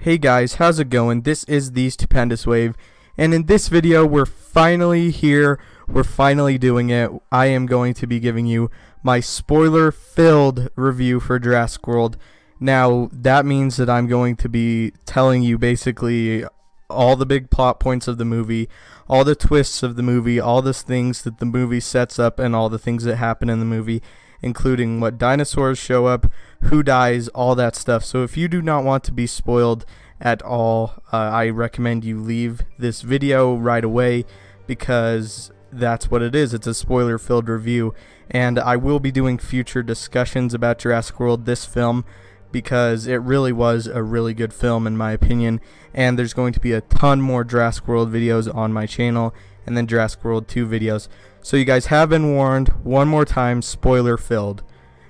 Hey guys, how's it going? This is the Stupendous Wave, and in this video we're finally here. We're finally doing it. I am going to be giving you my spoiler-filled review for Jurassic World. Now, that means that I'm going to be telling you basically all the big plot points of the movie, all the twists of the movie, all the things that the movie sets up, and all the things that happen in the movie, including what dinosaurs show up, who dies, all that stuff. So if you do not want to be spoiled at all, I recommend you leave this video right away, because that's what it is. It's a spoiler-filled review, and I will be doing future discussions about Jurassic World, this film, because it really was a really good film in my opinion, and there's going to be a ton more Jurassic World videos on my channel, and then Jurassic World 2 videos. So you guys have been warned. One more time, spoiler filled.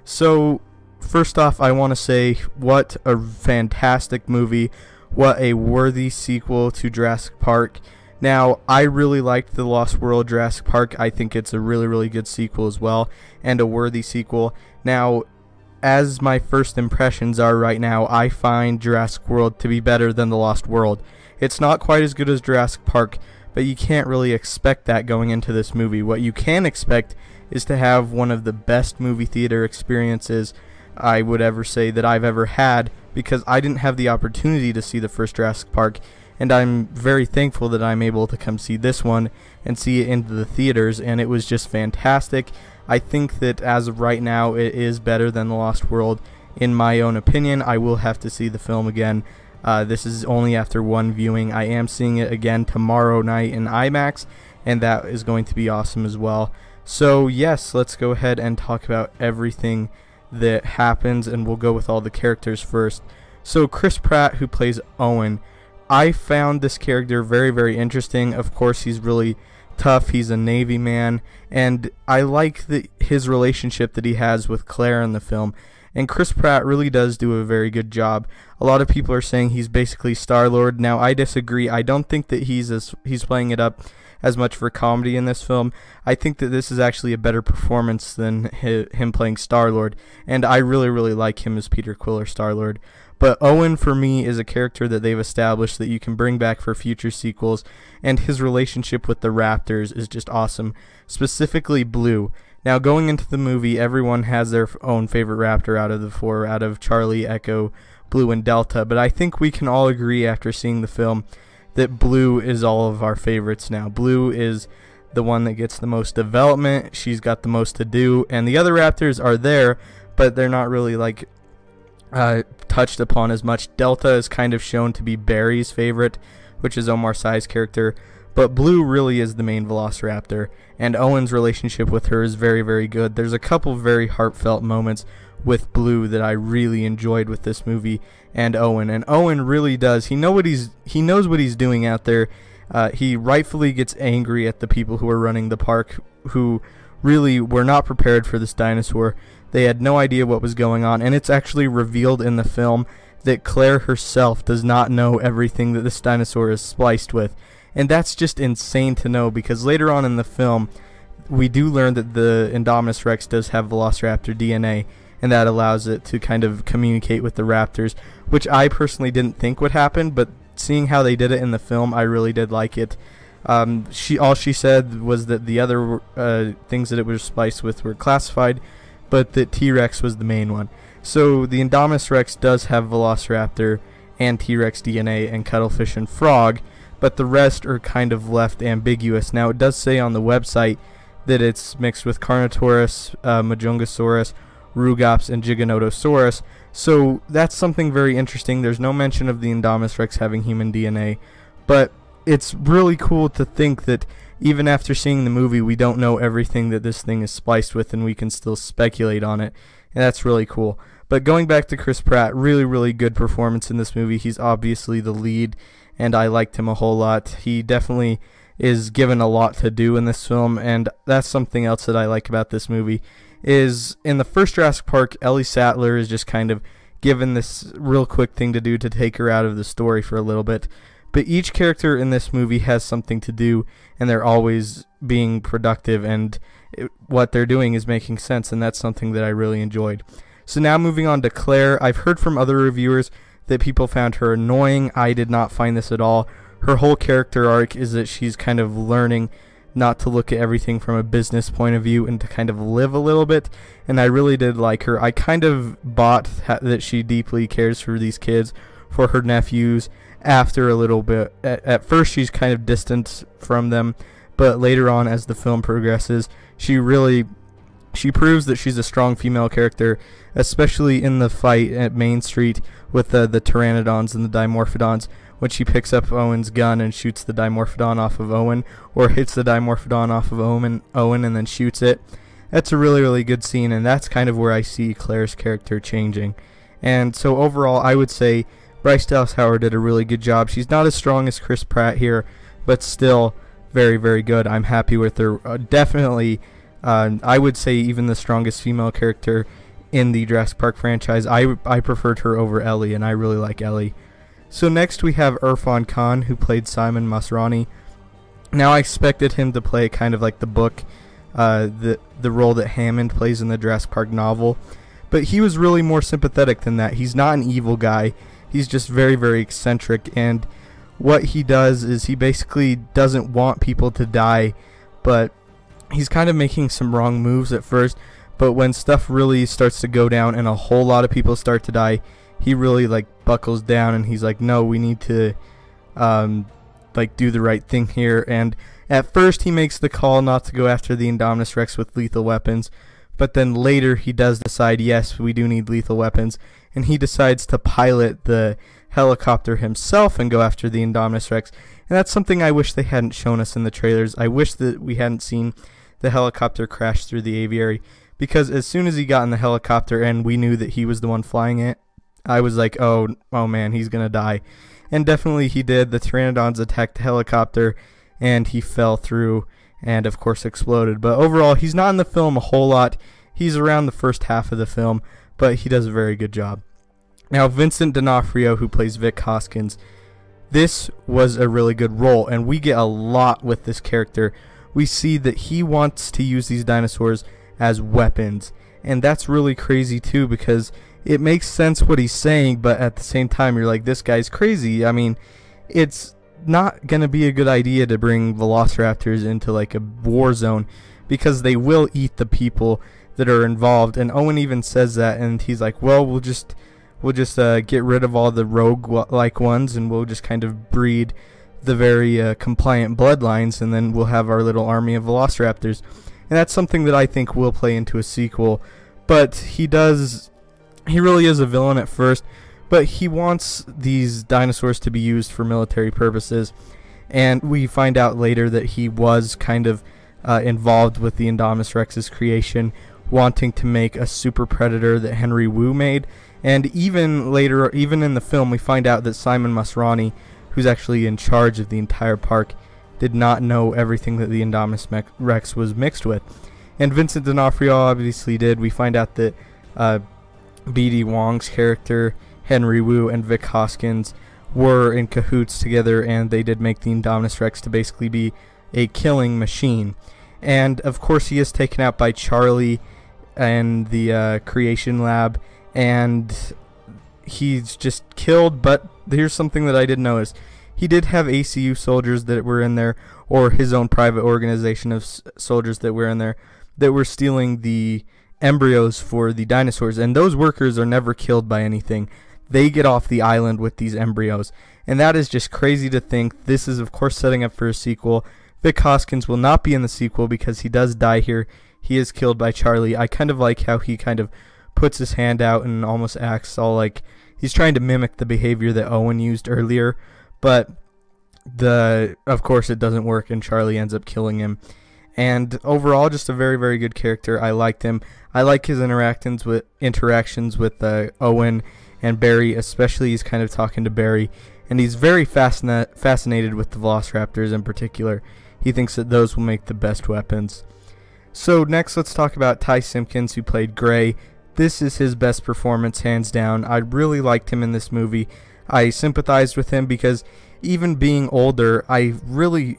So first off, I want to say what a fantastic movie, what a worthy sequel to Jurassic Park. Now, I really liked The Lost World Jurassic Park. I think it's a really good sequel as well, and a worthy sequel. Now, as my first impressions are right now, I find Jurassic World to be better than The Lost World. It's not quite as good as Jurassic Park, but you can't really expect that going into this movie. What you can expect is to have one of the best movie theater experiences I would ever say that I've ever had, because I didn't have the opportunity to see the first Jurassic Park, and I'm very thankful that I'm able to come see this one and see it into the theaters, and it was just fantastic. I think that as of right now it is better than The Lost World in my own opinion. I will have to see the film again. This is only after one viewing. I am seeing it again tomorrow night in IMAX, and that is going to be awesome as well. So yes, let's go ahead and talk about everything that happens, and we'll go with all the characters first. So Chris Pratt, who plays Owen, I found this character very interesting. Of course, he's really tough. He's a Navy man, and I like his relationship that he has with Claire in the film. And Chris Pratt really does do a very good job. A lot of people are saying he's basically Star-Lord. Now, I disagree. I don't think that he's playing it up as much for comedy in this film. I think that this is actually a better performance than him playing Star-Lord, and I really like him as Peter Quill or Star-Lord. But Owen, for me, is a character that they've established that you can bring back for future sequels, and his relationship with the raptors is just awesome, specifically Blue. Now, going into the movie, everyone has their own favorite raptor out of the four, out of Charlie, Echo, Blue, and Delta, but I think we can all agree after seeing the film that Blue is all of our favorites now. Blue is the one that gets the most development, she's got the most to do, and the other raptors are there, but they're not really like touched upon as much. Delta is kind of shown to be Barry's favorite, which is Omar Sy's character, but Blue really is the main velociraptor, and Owen's relationship with her is very good. There's a couple very heartfelt moments with Blue that I really enjoyed with this movie and Owen really does. He knows what he's doing out there. He rightfully gets angry at the people who are running the park, who really were not prepared for this dinosaur. They had no idea what was going on, and it's actually revealed in the film that Claire herself does not know everything that this dinosaur is spliced with. And that's just insane to know, because later on in the film, we do learn that the Indominus Rex does have Velociraptor DNA, and that allows it to kind of communicate with the raptors, which I personally didn't think would happen, but seeing how they did it in the film, I really did like it. All she said was that the other things that it was spliced with were classified, but that T-Rex was the main one. So the Indominus Rex does have Velociraptor and T-Rex DNA and Cuttlefish and Frog, but the rest are kind of left ambiguous. Now, it does say on the website that it's mixed with Carnotaurus, Majungasaurus, Rugops, and Giganotosaurus, so that's something very interesting. There's no mention of the Indominus Rex having human DNA, but it's really cool to think that even after seeing the movie, we don't know everything that this thing is spliced with, and we can still speculate on it, and that's really cool. But going back to Chris Pratt, really good performance in this movie. He's obviously the lead, and I liked him a whole lot. He definitely is given a lot to do in this film, and that's something else that I like about this movie. Is in the first Jurassic Park, Ellie Sattler is just kind of given this real quick thing to do to take her out of the story for a little bit. But each character in this movie has something to do, and they're always being productive, and what they're doing is making sense, and that's something that I really enjoyed. So now moving on to Claire, I've heard from other reviewers that people found her annoying. I did not find this at all. Her whole character arc is that she's kind of learning not to look at everything from a business point of view and to kind of live a little bit, and I really did like her. I kind of bought that she deeply cares for these kids, for her nephews, after a little bit. At first she's kind of distant from them, but later on as the film progresses, she proves that she's a strong female character, especially in the fight at Main Street with the Pteranodons and the Dimorphodons, when she picks up Owen's gun and shoots the Dimorphodon off of Owen, or hits the Dimorphodon off of Owen and then shoots it. That's a really, really good scene, and that's kind of where I see Claire's character changing. And so overall, I would say Bryce Dallas Howard did a really good job. She's not as strong as Chris Pratt here, but still very, very good. I'm happy with her. Definitely, I would say even the strongest female character in the Jurassic Park franchise. I preferred her over Ellie, and I really like Ellie. So next we have Irfan Khan, who played Simon Masrani. Now I expected him to play kind of like the book, the role that Hammond plays in the Jurassic Park novel, but he was really more sympathetic than that. He's not an evil guy. He's just very, very eccentric, and what he does is he basically doesn't want people to die, but he's kind of making some wrong moves at first, but when stuff really starts to go down and a whole lot of people start to die, he really like buckles down, and he's like, no, we need to like do the right thing here. And at first he makes the call not to go after the Indominus Rex with lethal weapons, but then later he does decide, yes, we do need lethal weapons, and he decides to pilot the helicopter himself and go after the Indominus Rex. And that's something I wish they hadn't shown us in the trailers. I wish that we hadn't seen the helicopter crash through the aviary, because as soon as he got in the helicopter and we knew that he was the one flying it, I was like, oh man, he's gonna die. And definitely he did. The Pteranodons attacked the helicopter and he fell through and of course exploded. But overall, he's not in the film a whole lot. He's around the first half of the film, but he does a very good job. Now, Vincent D'Onofrio, who plays Vic Hoskins, this was a really good role, and we get a lot with this character. We see that he wants to use these dinosaurs as weapons, and that's really crazy too, because it makes sense what he's saying, but at the same time you're like, this guy's crazy. I mean, it's not gonna be a good idea to bring velociraptors into like a war zone, because they will eat the people that are involved. And Owen even says that, and he's like, well, we'll just get rid of all the rogue-like ones, and we'll just kind of breed the very compliant bloodlines, and then we'll have our little army of velociraptors. And that's something that I think will play into a sequel. But he really is a villain at first, but he wants these dinosaurs to be used for military purposes. And we find out later that he was kind of involved with the Indominus Rex's creation, wanting to make a super predator that Henry Wu made. And even later, even in the film, we find out that Simon Masrani, who's actually in charge of the entire park, did not know everything that the Indominus Rex was mixed with. And Vincent D'Onofrio obviously did. We find out that B.D. Wong's character, Henry Wu, and Vic Hoskins were in cahoots together, and they did make the Indominus Rex to basically be a killing machine. And of course he is taken out by Charlie and the creation lab, and he's just killed. But here's something that I did notice. He did have ACU soldiers that were in there, or his own private organization of soldiers that were in there, that were stealing the embryos for the dinosaurs, and those workers are never killed by anything. They get off the island with these embryos, and that is just crazy to think. This is of course setting up for a sequel. Vic Hoskins will not be in the sequel because he does die here. He is killed by Charlie. I kind of like how he kind of puts his hand out and almost acts all like he's trying to mimic the behavior that Owen used earlier, but of course it doesn't work, and Charlie ends up killing him. And overall, just a very, very good character. I liked him. I like his interactions with Owen and Barry, especially he's kind of talking to Barry, and he's very fascinated with the velociraptors in particular. He thinks that those will make the best weapons. So next, let's talk about Ty Simpkins, who played Gray. This is his best performance, hands down. I really liked him in this movie. I sympathized with him because even being older,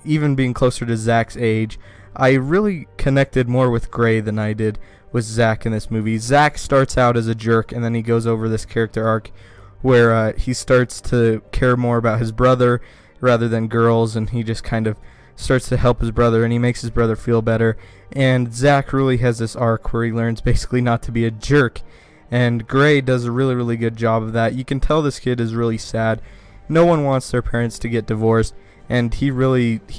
even being closer to Zach's age, I really connected more with Gray than I did with Zach in this movie. Zach starts out as a jerk, and then he goes over this character arc where he starts to care more about his brother rather than girls, and he just kind of starts to help his brother, and he makes his brother feel better. And Zach really has this arc where he learns basically not to be a jerk, and Gray does a really, really good job of that. You can tell this kid is really sad. No one wants their parents to get divorced, and he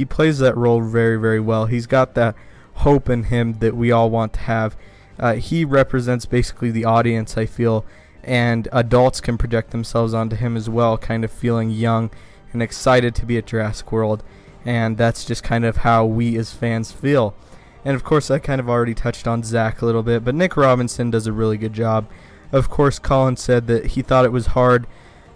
plays that role very, very well. He's got that hope in him that we all want to have. He represents basically the audience, I feel, and adults can project themselves onto him as well, kind of feeling young and excited to be at Jurassic World, and that's just kind of how we as fans feel. And of course, I kind of already touched on Zach a little bit, but Nick Robinson does a really good job. Of course, Colin said that he thought it was hard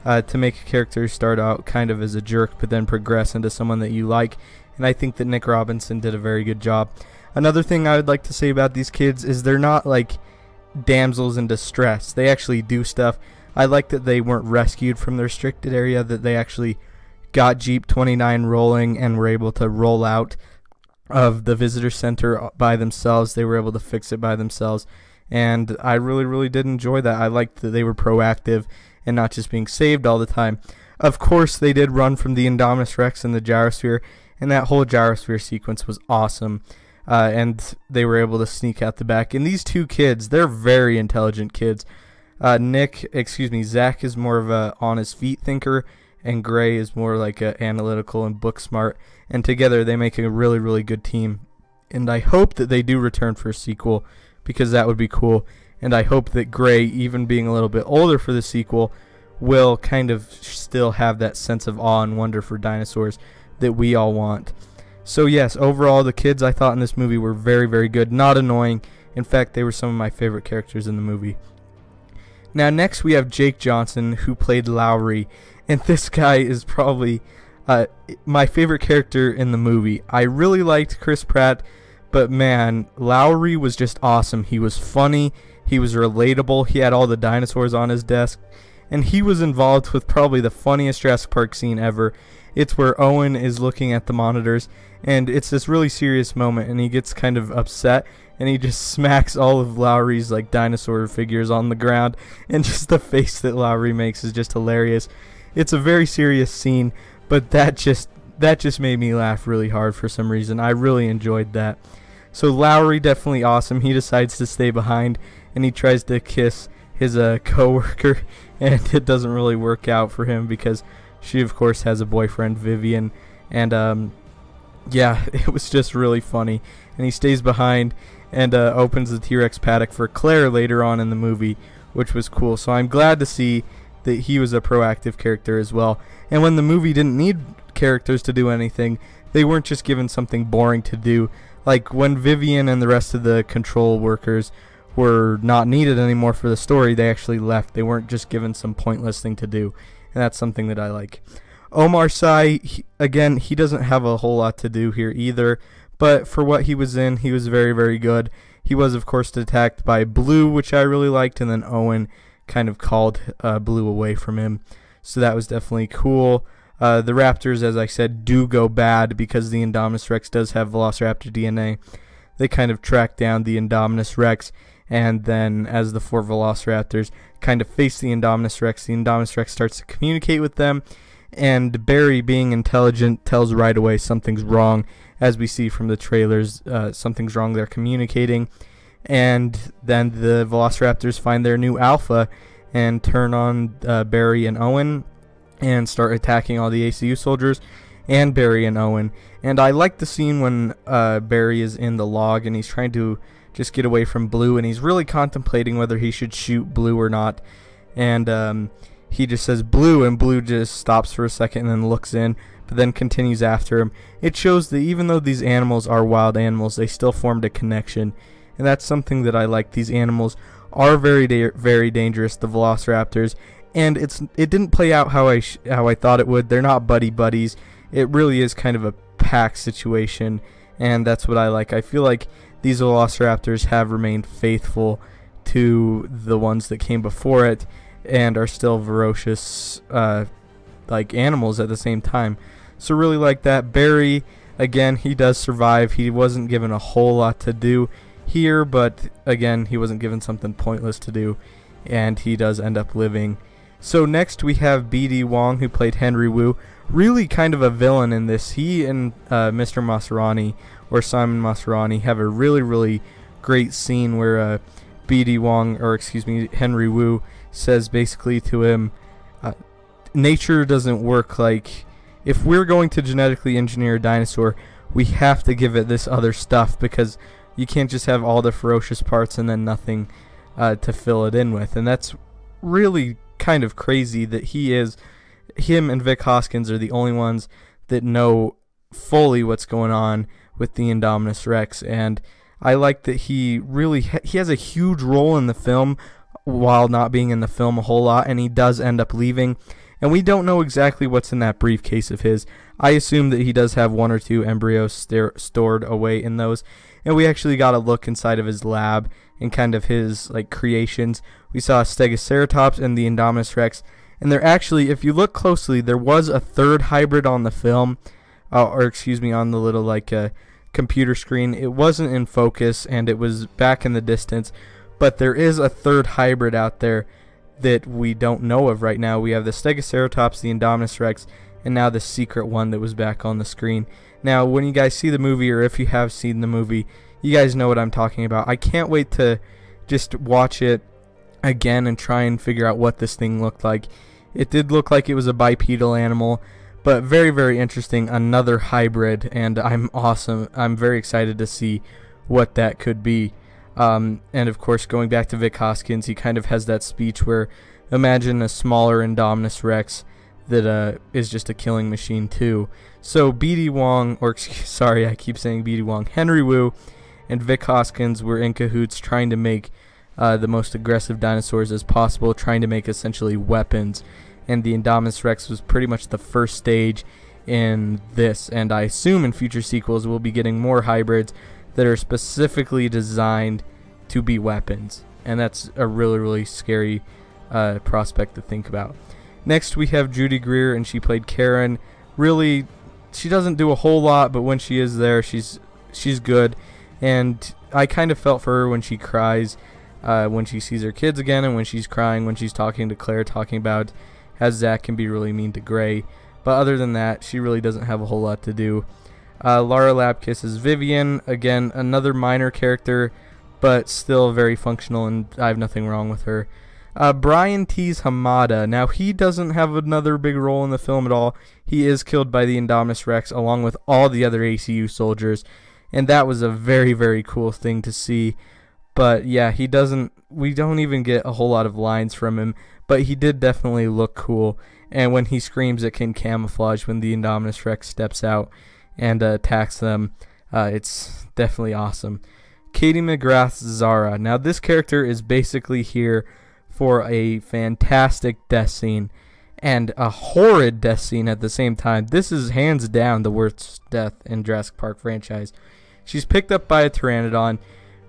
to make a character start out kind of as a jerk, but then progress into someone that you like, and I think that Nick Robinson did a very good job. Another thing I would like to say about these kids is they're not like damsels in distress. They actually do stuff. I like that they weren't rescued from the restricted area, that they actually got Jeep 29 rolling and were able to roll out of the visitor center by themselves. They were able to fix it by themselves, and I really, really did enjoy that. I liked that they were proactive and not just being saved all the time. Of course, they did run from the Indominus Rex and the gyrosphere, and that whole gyrosphere sequence was awesome. And they were able to sneak out the back. And these two kids, they're very intelligent kids. Zach is more of a on his feet thinker, and Gray is more like a analytical and book smart. And together they make a really, really good team. And I hope that they do return for a sequel, because that would be cool. And I hope that Gray, even being a little bit older for the sequel, will kind of still have that sense of awe and wonder for dinosaurs that we all want. So yes, overall the kids I thought in this movie were very, very good, not annoying. In fact, they were some of my favorite characters in the movie. Now next we have Jake Johnson, who played Lowry, and this guy is probably my favorite character in the movie. I really liked Chris Pratt, but man, Lowry was just awesome. He was funny, he was relatable, he had all the dinosaurs on his desk, and he was involved with probably the funniest Jurassic Park scene ever. It's where Owen is looking at the monitors, and it's this really serious moment, and he gets kind of upset, and he just smacks all of Lowry's like dinosaur figures on the ground, and just the face that Lowry makes is just hilarious. It's a very serious scene, but that just made me laugh really hard for some reason. I really enjoyed that. So Lowry, definitely awesome. He decides to stay behind, and he tries to kiss his co-worker, and it doesn't really work out for him because she of course has a boyfriend, Vivian, and yeah, it was just really funny. And he stays behind and opens the T-Rex paddock for Claire later on in the movie, which was cool. So I'm glad to see that he was a proactive character as well. And when the movie didn't need characters to do anything, they weren't just given something boring to do. Like when Vivian and the rest of the control workers were not needed anymore for the story, they actually left. They weren't just given some pointless thing to do, and that's something that I like. Omar Sy, again, he doesn't have a whole lot to do here either, but for what he was in, he was very, very good. He was, of course, attacked by Blue, which I really liked, and then Owen kind of called Blue away from him, so that was definitely cool. The raptors, as I said, do go bad because the Indominus Rex does have Velociraptor DNA. They kind of track down the Indominus Rex, and then as the 4 Velociraptors kind of face the Indominus Rex starts to communicate with them, and Barry, being intelligent, tells right away something's wrong. As we see from the trailers, something's wrong, they're communicating, and then the Velociraptors find their new alpha and turn on Barry and Owen and start attacking all the ACU soldiers and Barry and Owen. And I like the scene when Barry is in the log and he's trying to just get away from Blue, and he's really contemplating whether he should shoot Blue or not, and he just says Blue, and Blue just stops for a second and then looks in, but then continues after him. It shows that even though these animals are wild animals, they still formed a connection, and that's something that I like. These animals are very dangerous, the Velociraptors, and it didn't play out how I thought it would. They're not buddies. It really is kind of a pack situation, and that's what I like. I feel like these Velociraptors have remained faithful to the ones that came before it, and are still ferocious like animals at the same time. So really like that. Barry, again, he does survive. He wasn't given a whole lot to do here, but again, he wasn't given something pointless to do, and he does end up living. So next we have B.D. Wong, who played Henry Wu. Really kind of a villain in this. He and Mr. Maserani, or Simon Maserani, have a really great scene where B.D. Wong, or excuse me, Henry Wu, says basically to him, nature doesn't work like, if we're going to genetically engineer a dinosaur, we have to give it this other stuff, because you can't just have all the ferocious parts and then nothing to fill it in with. And that's really kind of crazy that him and Vic Hoskins are the only ones that know fully what's going on with the Indominus Rex. And I like that he has a huge role in the film while not being in the film a whole lot, and he does end up leaving. And we don't know exactly what's in that briefcase of his. I assume that he does have 1 or 2 embryos stored away in those. And we actually got a look inside of his lab and kind of his creations. We saw a Stegoceratops and the Indominus Rex. And there actually, if you look closely, there was a third hybrid on the film, or excuse me, on the little computer screen. It wasn't in focus and it was back in the distance. But there is a third hybrid out there that we don't know of right now. We have the Stegoceratops, the Indominus Rex, and now the secret one that was back on the screen. Now, when you guys see the movie, or if you have seen the movie, you guys know what I'm talking about. I can't wait to just watch it again and try and figure out what this thing looked like. It did look like it was a bipedal animal, but very interesting. Another hybrid, and I'm very excited to see what that could be. And of course, going back to Vic Hoskins, he kind of has that speech where, imagine a smaller Indominus Rex that is just a killing machine too. So B.D. Wong, or sorry, I keep saying B.D. Wong, Henry Wu and Vic Hoskins were in cahoots trying to make the most aggressive dinosaurs as possible, trying to make essentially weapons. And the Indominus Rex was pretty much the first stage in this. And I assume in future sequels we'll be getting more hybrids that are specifically designed to be weapons, and that's a really scary prospect to think about. Next we have Judy Greer, and she played Karen. Really, she doesn't do a whole lot, but when she is there, she's good. And I kind of felt for her when she cries, when she sees her kids again, and when she's crying when she's talking to Claire, talking about how Zach can be really mean to Gray. But other than that, she really doesn't have a whole lot to do. Lara Lapkus is Vivian, again another minor character, but still very functional, and I have nothing wrong with her. Brian Tees Hamada, now he doesn't have another big role in the film at all. He is killed by the Indominus Rex along with all the other ACU soldiers, and that was a very cool thing to see. But yeah, we don't even get a whole lot of lines from him, but he did definitely look cool, and when he screams it can camouflage when the Indominus Rex steps out and attacks them. It's definitely awesome. Katie McGrath's Zara. Now this character is basically here for a fantastic death scene and a horrid death scene at the same time. This is hands down the worst death in Jurassic Park franchise. She's picked up by a pteranodon,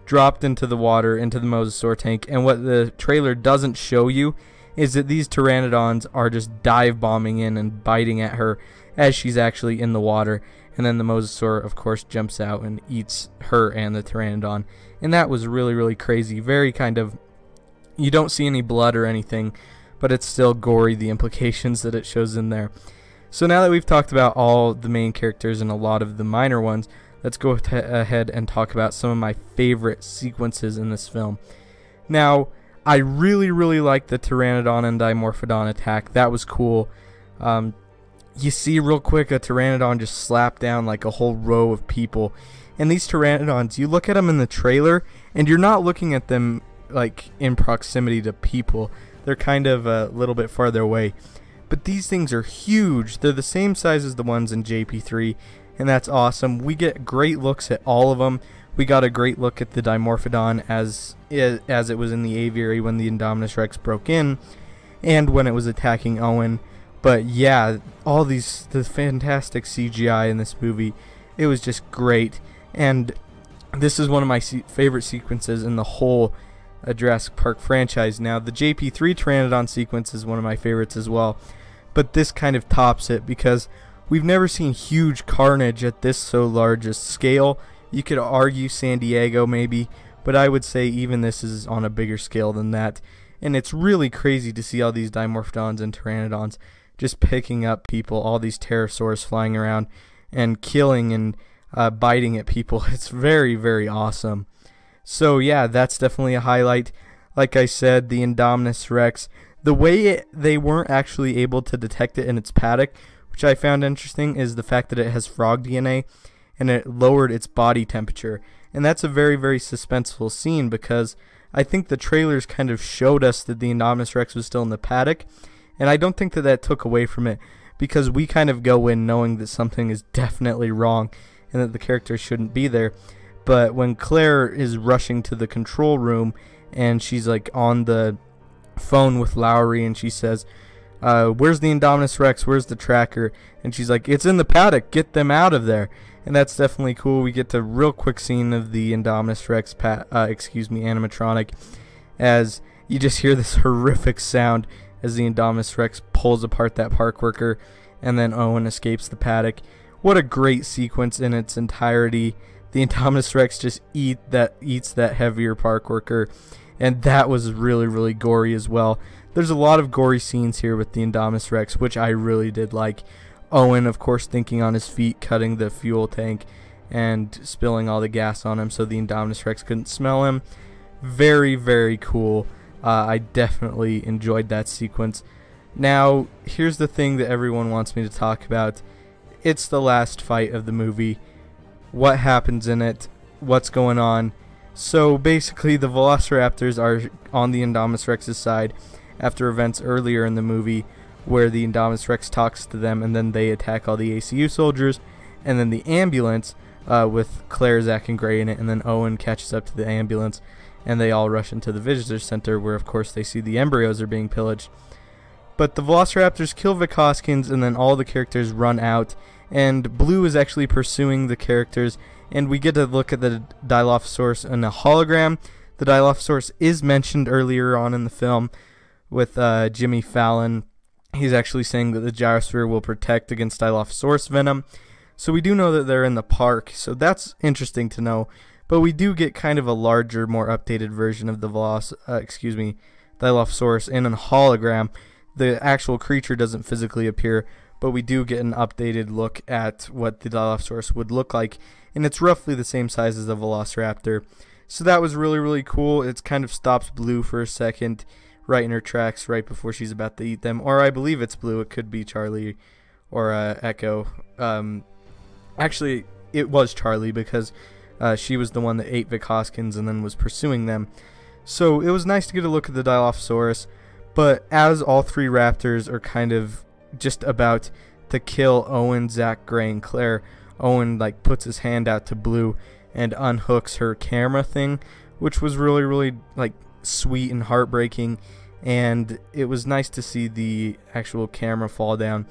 dropped into the water, into the mosasaur tank, and what the trailer doesn't show you is that these pteranodons are just dive bombing in and biting at her as she's actually in the water. And then the mosasaur, of course, jumps out and eats her and the pteranodon. And that was really crazy. Very kind of, you don't see any blood or anything, but it's still gory, the implications that it shows in there. So now that we've talked about all the main characters and a lot of the minor ones, let's go ahead and talk about some of my favorite sequences in this film. Now, I really like the pteranodon and dimorphodon attack. That was cool. You see real quick a pteranodon just slap down like a whole row of people, and these pteranodons, you look at them in the trailer and you're not looking at them like in proximity to people. They're kind of a little bit farther away, but these things are huge. They're the same size as the ones in JP3, and that's awesome. We get great looks at all of them. We got a great look at the dimorphodon as it was in the aviary when the Indominus Rex broke in, and when it was attacking Owen. But yeah, the fantastic CGI in this movie, it was just great. And this is one of my favorite sequences in the whole Jurassic Park franchise. Now, the JP3 Pteranodon sequence is one of my favorites as well, but this kind of tops it because we've never seen huge carnage at this so large a scale. You could argue San Diego maybe, but I would say even this is on a bigger scale than that. And it's really crazy to see all these Dimorphodons and Pteranodons just picking up people, all these pterosaurs flying around and killing and biting at people. It's very, very awesome. So yeah, that's definitely a highlight. Like I said, the Indominus Rex, the way they weren't actually able to detect it in its paddock, which I found interesting, is the fact that it has frog DNA and it lowered its body temperature. And that's a very, very suspenseful scene, because I think the trailers kind of showed us that the Indominus Rex was still in the paddock, and I don't think that that took away from it, because we kind of go in knowing that something is definitely wrong and that the character shouldn't be there. But when Claire is rushing to the control room and she's like on the phone with Lowry and she says, where's the Indominus Rex, where's the tracker, and she's like, it's in the paddock, get them out of there. And that's definitely cool. We get a real quick scene of the Indominus Rex animatronic, as you just hear this horrific sound as the Indominus Rex pulls apart that park worker, and then Owen escapes the paddock. What a great sequence in its entirety. The Indominus Rex just eats that heavier park worker, and that was really, really gory as well. There's a lot of gory scenes here with the Indominus Rex, which I really did like. Owen, of course, thinking on his feet, cutting the fuel tank and spilling all the gas on him so the Indominus Rex couldn't smell him. Very, very cool. I definitely enjoyed that sequence. Now, here's the thing that everyone wants me to talk about. It's the last fight of the movie. What happens in it? What's going on? So basically, the Velociraptors are on the Indominus Rex's side after events earlier in the movie, where the Indominus Rex talks to them and then they attack all the ACU soldiers, and then the ambulance with Claire, Zach, and Gray in it, and then Owen catches up to the ambulance and they all rush into the visitor center, where of course they see the embryos are being pillaged. But the Velociraptors kill Vic Hoskins, and then all the characters run out, and Blue is actually pursuing the characters, and we get to look at the Dilophosaurus in a hologram. The Dilophosaurus is mentioned earlier on in the film with Jimmy Fallon. He's actually saying that the gyrosphere will protect against Dilophosaurus venom. So we do know that they're in the park, so that's interesting to know. But we do get kind of a larger, more updated version of the Dilophosaurus in a hologram. The actual creature doesn't physically appear, but we do get an updated look at what the Dilophosaurus would look like, and it's roughly the same size as a Velociraptor. So that was really, really cool. It kind of stops Blue for a second, right in her tracks, right before she's about to eat them. Or I believe it's Blue. It could be Charlie or Echo. Actually, it was Charlie, because she was the one that ate Vic Hoskins and then was pursuing them. So it was nice to get a look at the Dilophosaurus. But as all three raptors are kind of just about to kill Owen, Zach, Gray, and Claire, Owen like puts his hand out to Blue and unhooks her camera thing, which was really, really like sweet and heartbreaking. And it was nice to see the actual camera fall down,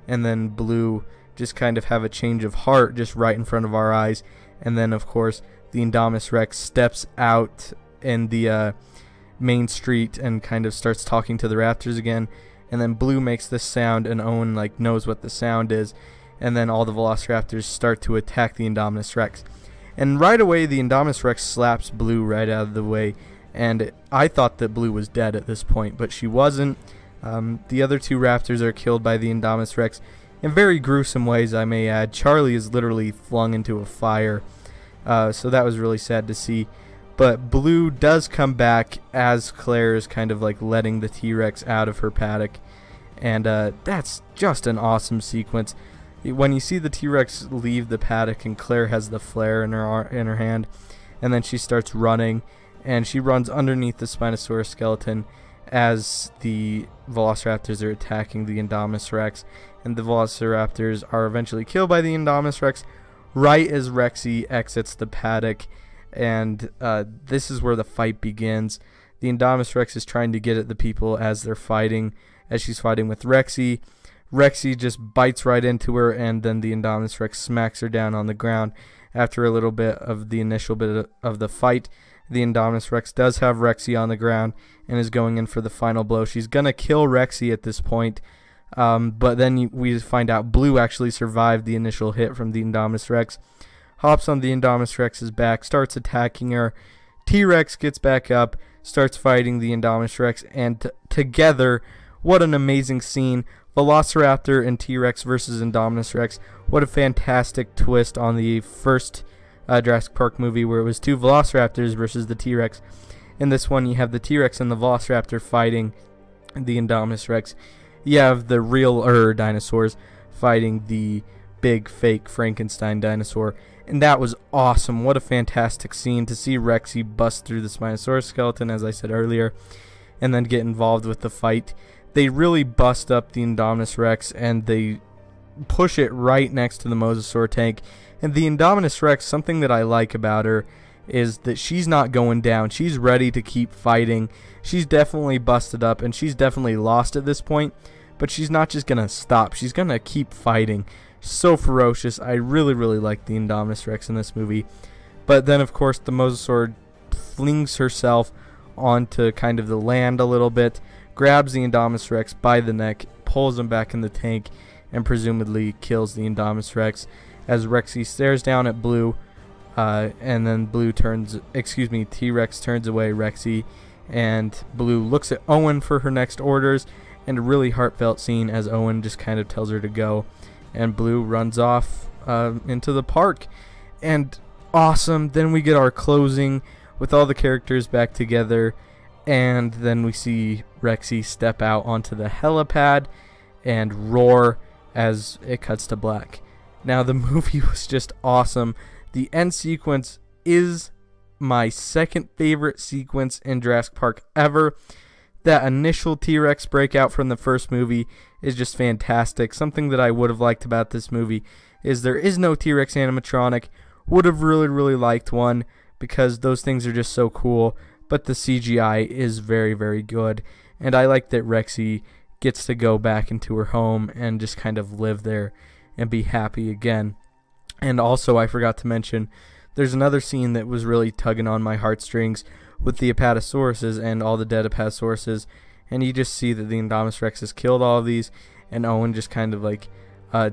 and then Blue just kind of have a change of heart just right in front of our eyes. And then of course the Indominus Rex steps out in the main street and kind of starts talking to the raptors again, and then Blue makes this sound, and Owen like knows what the sound is, and then all the Velociraptors start to attack the Indominus Rex. And right away the Indominus Rex slaps Blue right out of the way, and I thought that Blue was dead at this point, but she wasn't. The other two raptors are killed by the Indominus Rex in very gruesome ways, I may add. Charlie is literally flung into a fire, so that was really sad to see. But Blue does come back as Claire is kind of like letting the T-Rex out of her paddock, and that's just an awesome sequence. When you see the T-Rex leave the paddock and Claire has the flare in her hand, and then she starts running, and she runs underneath the Spinosaurus skeleton as the Velociraptors are attacking the Indominus Rex, and the Velociraptors are eventually killed by the Indominus Rex right as Rexy exits the paddock. And this is where the fight begins. The Indominus Rex is trying to get at the people as they're fighting, as she's fighting with Rexy. Rexy just bites right into her, and then the Indominus Rex smacks her down on the ground. After a little bit of the initial bit of the fight, the Indominus Rex does have Rexy on the ground and is going in for the final blow. She's going to kill Rexy at this point, but then we find out Blue actually survived the initial hit from the Indominus Rex. Hops on the Indominus Rex's back, starts attacking her. T-Rex gets back up, starts fighting the Indominus Rex, and together, what an amazing scene. Velociraptor and T-Rex versus Indominus Rex. What a fantastic twist on the first Jurassic Park movie, where it was two Velociraptors versus the T-Rex. In this one, you have the T-Rex and the Velociraptor fighting the Indominus Rex. You have the real dinosaurs fighting the big fake Frankenstein dinosaur. And that was awesome. What a fantastic scene to see Rexy bust through the Spinosaurus skeleton, as I said earlier, and then get involved with the fight. They really bust up the Indominus Rex, and they push it right next to the Mosasaur tank. And the Indominus Rex, something that I like about her is that she's not going down. She's ready to keep fighting. She's definitely busted up, and she's definitely lost at this point, but she's not just going to stop. She's going to keep fighting. So ferocious. I really, really like the Indominus Rex in this movie. But then, of course, the Mosasaur flings herself onto kind of the land a little bit, grabs the Indominus Rex by the neck, pulls him back in the tank, and presumably kills the Indominus Rex as Rexy stares down at Blue, and then T-Rex turns away Rexy, and Blue looks at Owen for her next orders, and a really heartfelt scene as Owen just kind of tells her to go, and Blue runs off into the park. And awesome. Then we get our closing with all the characters back together, and then we see Rexy step out onto the helipad and roar as it cuts to black. Now, the movie was just awesome. The end sequence is my second favorite sequence in Jurassic Park ever. That initial T-Rex breakout from the first movie is just fantastic. Something that I would have liked about this movie is there is no T-Rex animatronic. Would have really, really liked one because those things are just so cool. But the CGI is very, very good. And I like that Rexy gets to go back into her home and just kind of live there and be happy again. And also, I forgot to mention, there's another scene that was really tugging on my heartstrings with the Apatosauruses and all the dead Apatosauruses, and you just see that the Indominus Rex has killed all of these, and Owen just kind of like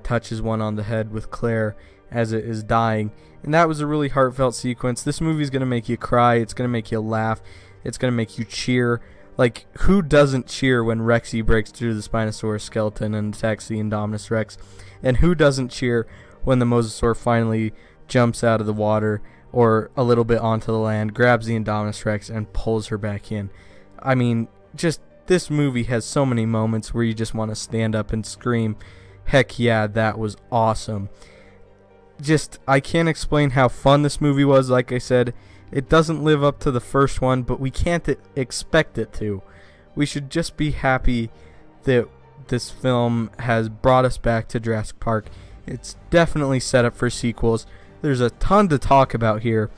touches one on the head with Claire as it is dying. And that was a really heartfelt sequence. This movie is going to make you cry, it's going to make you laugh, it's going to make you cheer. Like, who doesn't cheer when Rexy breaks through the Spinosaurus skeleton and attacks the Indominus Rex? And who doesn't cheer when the Mosasaur finally jumps out of the water or a little bit onto the land, grabs the Indominus Rex, and pulls her back in? I mean, just this movie has so many moments where you just want to stand up and scream, heck yeah, that was awesome. Just, I can't explain how fun this movie was. Like I said, it doesn't live up to the first one, but we can't expect it to. We should just be happy that this film has brought us back to Jurassic Park. It's definitely set up for sequels. There's a ton to talk about here,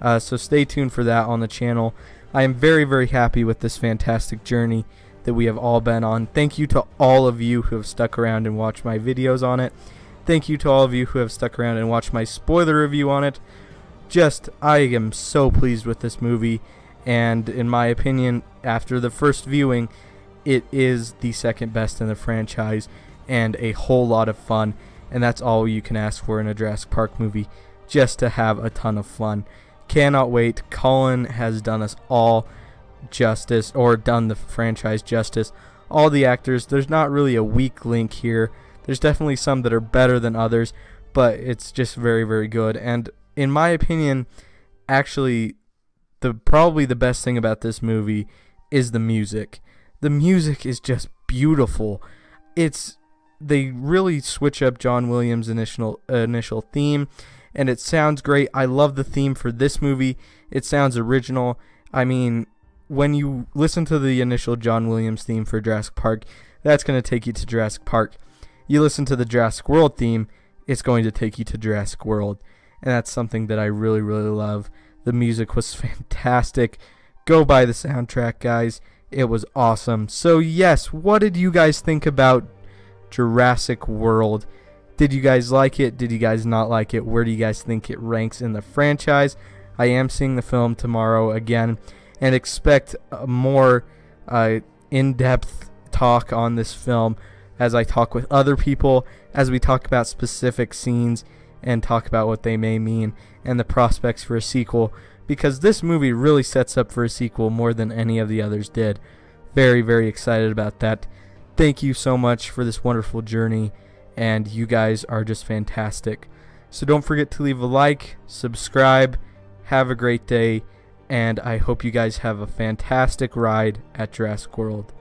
so stay tuned for that on the channel. I am very, very happy with this fantastic journey that we have all been on. Thank you to all of you who have stuck around and watched my videos on it. Thank you to all of you who have stuck around and watched my spoiler review on it. I am so pleased with this movie, and in my opinion, after the first viewing, it is the second best in the franchise and a whole lot of fun. And that's all you can ask for in a Jurassic Park movie, just to have a ton of fun. Cannot wait. Colin has done us all justice, or done the franchise justice. All the actors, there's not really a weak link here. There's definitely some that are better than others, but it's just very, very good. And in my opinion, actually, probably the best thing about this movie is the music. The music is just beautiful. They really switch up John Williams' initial theme, and it sounds great. I love the theme for this movie. It sounds original. I mean, when you listen to the initial John Williams theme for Jurassic Park, that's going to take you to Jurassic Park. You listen to the Jurassic World theme, it's going to take you to Jurassic World. And that's something that I really, really love. The music was fantastic. Go buy the soundtrack, guys. It was awesome. So yes, what did you guys think about Jurassic World? Did you guys like it? Did you guys not like it? Where do you guys think it ranks in the franchise? I am seeing the film tomorrow again, and expect a more in-depth talk on this film as I talk with other people, as we talk about specific scenes and talk about what they may mean and the prospects for a sequel. because this movie really sets up for a sequel more than any of the others did. Very, very excited about that. Thank you so much for this wonderful journey, and you guys are just fantastic. So don't forget to leave a like, subscribe, have a great day, and I hope you guys have a fantastic ride at Jurassic World.